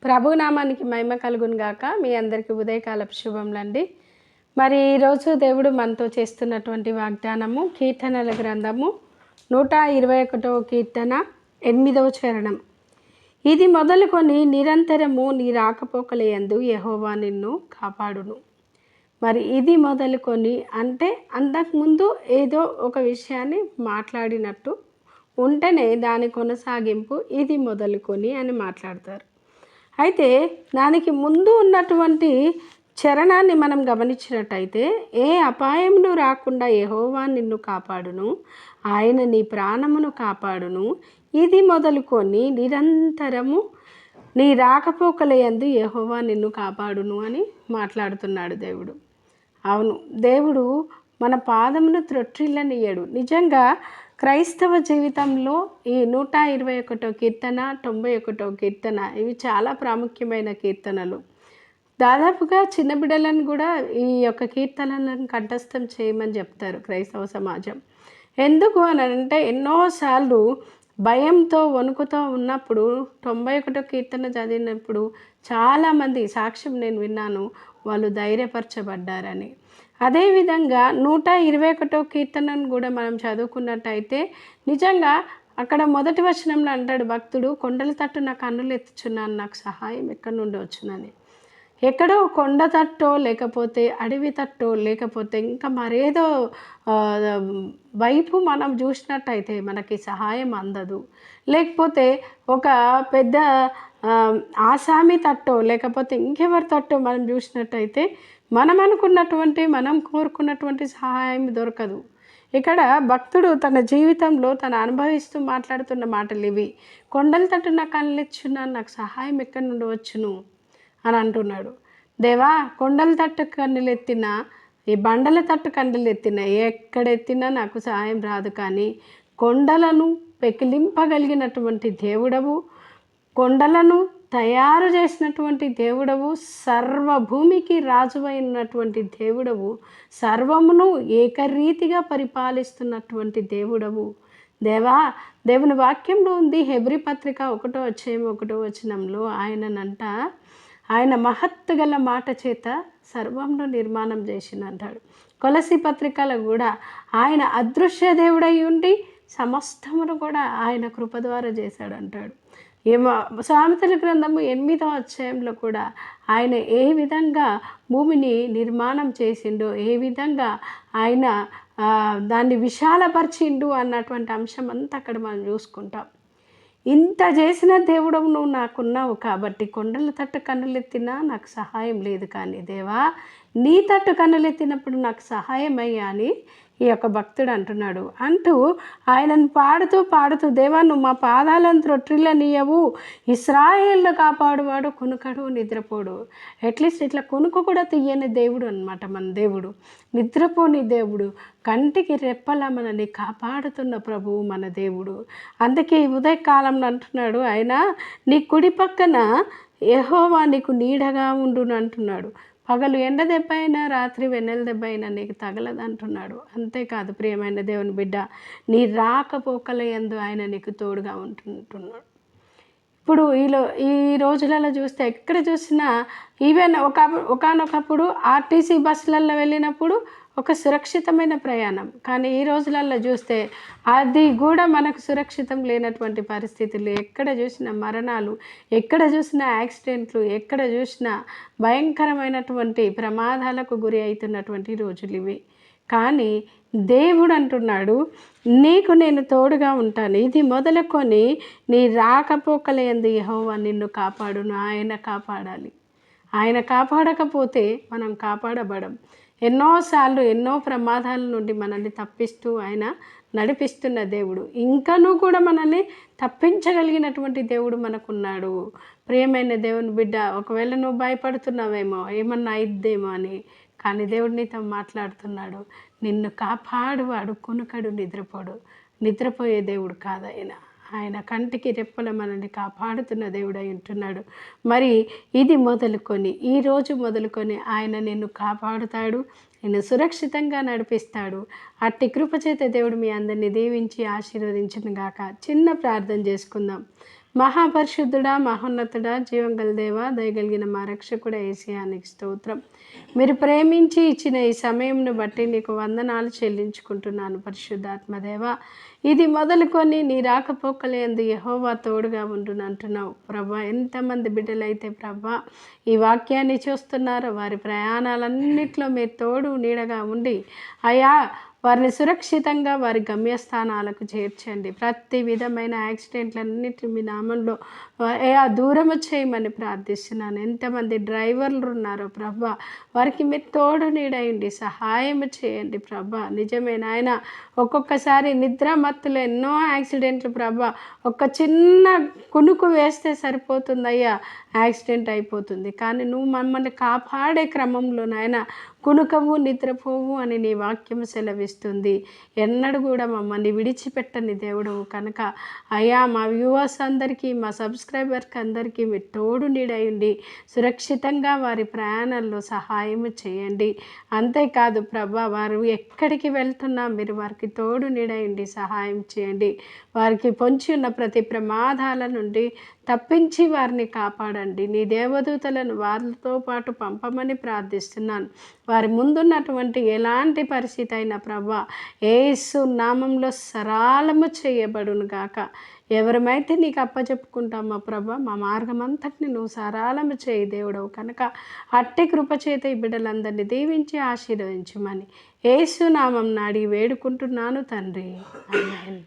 ప్రభునామానికి మహిమ కలుగును గాక. మీ అందరికీ ఉదయకాలపు శుభములండి. మరి ఈరోజు దేవుడు మనతో చేస్తున్నటువంటి వాగ్దానము కీర్తనల గ్రంథము 121వ కీర్తన 8వ చరణం. ఇది మొదలుకొని నిరంతరము నీ రాకపోకలయందు యెహోవా నిన్ను కాపాడును. మరి ఇది మొదలుకొని అంటే అంతకుముందు ఏదో ఒక విషయాన్ని మాట్లాడినట్టు ఉంటేనే దాని కొనసాగింపు ఇది మొదలుకొని అని మాట్లాడతారు. అయితే దానికి ముందు ఉన్నటువంటి చరణాన్ని మనం గమనించినట్టయితే, ఏ అపాయమును రాకుండా యెహోవా నిన్ను కాపాడును, ఆయన నీ ప్రాణమును కాపాడును, ఇది మొదలుకొని నిరంతరము నీ రాకపోకలయందు యెహోవా నిన్ను కాపాడును అని మాట్లాడుతున్నాడు దేవుడు. అవును, దేవుడు మన పాదమును త్రొట్టిల్లనియ్యడు. నిజంగా క్రైస్తవ జీవితంలో ఈ 121వ కీర్తన 91వ కీర్తన ఇవి చాలా ప్రాముఖ్యమైన కీర్తనలు. దాదాపుగా చిన్న బిడ్డలను కూడా ఈ యొక్క కీర్తనలను కంఠస్థం చేయమని చెప్తారు క్రైస్తవ సమాజం. ఎందుకు అని అంటే ఎన్నోసార్లు భయంతో వణుకుతో ఉన్నప్పుడు 91వ కీర్తన చదివినప్పుడు చాలామంది సాక్ష్యం నేను విన్నాను, వాళ్ళు ధైర్యపరచబడ్డారని. అదేవిధంగా 121వ కీర్తనను కూడా మనం చదువుకున్నట్టయితే నిజంగా అక్కడ మొదటి వచనంలో అంటాడు భక్తుడు, కొండల తట్టు నా కన్నులు ఎత్తుచున్నాను, నాకు సహాయం ఎక్కడి నుండి వచ్చునని. ఎక్కడో కొండ తట్టో లేకపోతే అడవి తట్టో లేకపోతే ఇంకా మరేదో వైపు మనం చూసినట్టయితే మనకి సహాయం అందదు. లేకపోతే ఒక పెద్ద ఆసామి తట్టో లేకపోతే ఇంకెవరి తట్టో మనం చూసినట్టయితే మనం అనుకున్నటువంటి మనం కోరుకున్నటువంటి సహాయం దొరకదు. ఇక్కడ భక్తుడు తన జీవితంలో తను అనుభవిస్తూ మాట్లాడుతున్న మాటలు ఇవి. కొండల తట్టు నా కళ్ళెచ్చున్నాను, నాకు సహాయం ఎక్కడి నుండి వచ్చును అని అంటున్నాడు. దేవా, కొండల తట్టు కన్నులు ఎత్తినా, ఈ బండల తట్టు కన్నులు ఎత్తినా, ఎక్కడెత్తినా నాకు సహాయం రాదు. కానీ కొండలను పెకిలింపగలిగినటువంటి దేవుడవు, కొండలను తయారు చేసినటువంటి దేవుడవు, సర్వభూమికి రాజువైనటువంటి దేవుడవు, సర్వమును ఏకరీతిగా పరిపాలిస్తున్నటువంటి దేవుడవు. దేవా, దేవుని వాక్యంలో ఉంది, హెబ్రీ పత్రిక 1వ అధ్యాయం 1వ వచనంలో ఆయన మహత్తు గల మాట చేత సర్వంలో నిర్మాణం చేసినంటాడు. కొలసి పత్రికలో కూడా ఆయన అదృశ్య దేవుడై ఉండి సమస్తమును కూడా ఆయన కృప ద్వారా చేశాడు అంటాడు. సామెతల గ్రంథము 8వ అధ్యాయంలో కూడా ఆయన ఏ విధంగా భూమిని నిర్మాణం చేసిండో, ఏ విధంగా ఆయన దాన్ని విశాలపరిచిండు అన్నటువంటి అంశం అంతా అక్కడ మనం చూసుకుంటాం. ఇంత చేసిన దేవుడవు నువ్వు నాకున్నావు కాబట్టి కొండల తట్టు కన్నులెత్తినా నాకు సహాయం లేదు, కానీ దేవా నీ తట్టు కన్నులెత్తినప్పుడు నాకు సహాయం అయ్యా అని ఈ యొక్క భక్తుడు అంటున్నాడు. అంటూ ఆయనను పాడుతూ దేవా నువ్వు మా పాదాలను త్రొట్టిల్లనియ్యవు, ఇశ్రాయేలును కాపాడువాడు కునుకడు నిద్రపోడు. అట్లీస్ట్ ఇట్లా కునుకు కూడా తీయని దేవుడు అనమాట మన దేవుడు, నిద్రపోని దేవుడు, కంటికి రెప్పలా మనల్ని కాపాడుతున్న ప్రభువు మన దేవుడు. అందుకే ఈ ఉదయకాలంలో అంటున్నాడు ఆయన, నీ కుడి పక్కన యెహోవా నీకు నీడగా ఉండును అంటున్నాడు. పగలు ఎండ దెబ్బ అయినా రాత్రి వెన్నెల దెబ్బ అయినా నీకు తగలదు అంటున్నాడు. అంతేకాదు ప్రియమైన దేవుని బిడ్డ, నీ రాకపోకల యందు ఆయన నీకు తోడుగా ఉంటున్నాడు. ఇప్పుడు ఈ రోజులలో చూస్తే ఎక్కడ చూసినా ఈవెన్ ఒకానొకప్పుడు ఆర్టీసీ బస్సులలో వెళ్ళినప్పుడు ఒక సురక్షితమైన ప్రయాణం, కానీ ఈ రోజులలో చూస్తే అది కూడా మనకు సురక్షితం లేనటువంటి పరిస్థితులు. ఎక్కడ చూసినా మరణాలు, ఎక్కడ చూసినా యాక్సిడెంట్లు, ఎక్కడ చూసినా భయంకరమైనటువంటి ప్రమాదాలకు గురి అవుతున్నటువంటి రోజులు ఇవి. కానీ దేవుడు అంటున్నాడు, నీకు నేను తోడుగా ఉంటాను, ఇది మొదలుకొని నీ రాకపోకలయందు యెహోవా నిన్ను కాపాడును. ఆయన కాపాడాలి. ఆయన కాపాడకపోతే మనం కాపాడబడం. ఎన్నోసార్లు ఎన్నో ప్రమాదాల నుండి మనల్ని తప్పిస్తూ ఆయన నడిపిస్తున్న దేవుడు, ఇంకనూ కూడా మనల్ని తప్పించగలిగినటువంటి దేవుడు మనకున్నాడు. ప్రియమైన దేవుని బిడ్డ, ఒకవేళ నువ్వు భయపడుతున్నావేమో ఏమన్నా అయిద్దేమో అని, కానీ దేవుడు నీతో మాట్లాడుతున్నాడు. నిన్ను కాపాడువాడు కునుకడు నిద్రపోడు. నిద్రపోయే దేవుడు కాదు ఆయన కంటికి రెప్పల మనల్ని కాపాడుతున్న దేవుడై ఉంటున్నాడు. మరి ఇది మొదలుకొని ఈరోజు మొదలుకొని ఆయన నిన్ను కాపాడుతాడు, నిన్ను సురక్షితంగా నడిపిస్తాడు. అట్టి కృపచేత దేవుడు మీ అందరినీ దీవించి ఆశీర్వదించును గాక. చిన్న ప్రార్థన చేసుకుందాం. మహాపరిశుద్ధుడా, మహోన్నతుడా, జీవంగల దేవా, దయగలిగిన మా రక్షకుడ యేసయ్యానికి స్తోత్రం. మీరు ప్రేమించి ఇచ్చిన ఈ సమయంను బట్టి నీకు వందనాలు చెల్లించుకుంటున్నాను పరిశుద్ధాత్మదేవ. ఇది మొదలుకొని నీ రాకపోకలేందు యెహోవా తోడుగా ఉండునంటున్నావు ప్రభా. ఎంతమంది బిడ్డలైతే ప్రభా ఈ వాక్యాన్ని చూస్తున్నారో వారి ప్రయాణాలన్నింటిలో మీరు తోడు నీడగా ఉండి అయా వారిని సురక్షితంగా వారి గమ్యస్థానాలకు చేర్చండి. ప్రతి విధమైన యాక్సిడెంట్లన్నిటి మీ నామంలో దూరము చేయమని ప్రార్థిస్తున్నాను. ఎంతమంది డ్రైవర్లు ఉన్నారో ప్రభా వారికి మీరు తోడు నీడయండి, సహాయం చేయండి ప్రభా. నిజమే నాయన, ఒక్కొక్కసారి నిద్రమత్తులో ఎన్నో యాక్సిడెంట్లు ప్రభా. ఒక చిన్న కునుకు వేస్తే సరిపోతుందయ్యా, యాక్సిడెంట్ అయిపోతుంది. కానీ నువ్వు మమ్మల్ని కాపాడే క్రమంలో నాయన కునుకవు నిద్రపోవు అని నీ వాక్యం సెలవిస్తుంది. ఎన్నడూ కూడా మమ్మల్ని విడిచిపెట్టని దేవుడవు కనుక అయ్యా మా వ్యూవర్స్ అందరికీ, మా సబ్స్క్రైబర్కి అందరికీ మీరు తోడు నీడయండి, సురక్షితంగా వారి ప్రయాణాల్లో సహాయం చేయండి. అంతేకాదు ప్రభా, వారు ఎక్కడికి వెళ్తున్నా మీరు వారికి తోడు నీడయండి, సహాయం చేయండి. వారికి పొంచి ఉన్న ప్రతి ప్రమాదాల నుండి తప్పించి వారిని కాపాడండి. నీ దేవదూతలను వారితో పాటు పంపమని ప్రార్థిస్తున్నాను. వారి ముందున్నటువంటి ఎలాంటి పరిస్థితి అయినా ప్రభా యేసు నామంలో సరళము చేయబడును గాక. ఎవరమైతే నీకు అప్పచెప్పుకుంటామో ప్రభా, మా మార్గం అంతటిని నువ్వు సరళము చేయి దేవుడవు కనుక అట్టి కృపచేత ఈ బిడ్డలందరినీ దీవించి ఆశీర్వదించమని యేసు నామం నాడి వేడుకుంటున్నాను తండ్రి. ఆమేన్.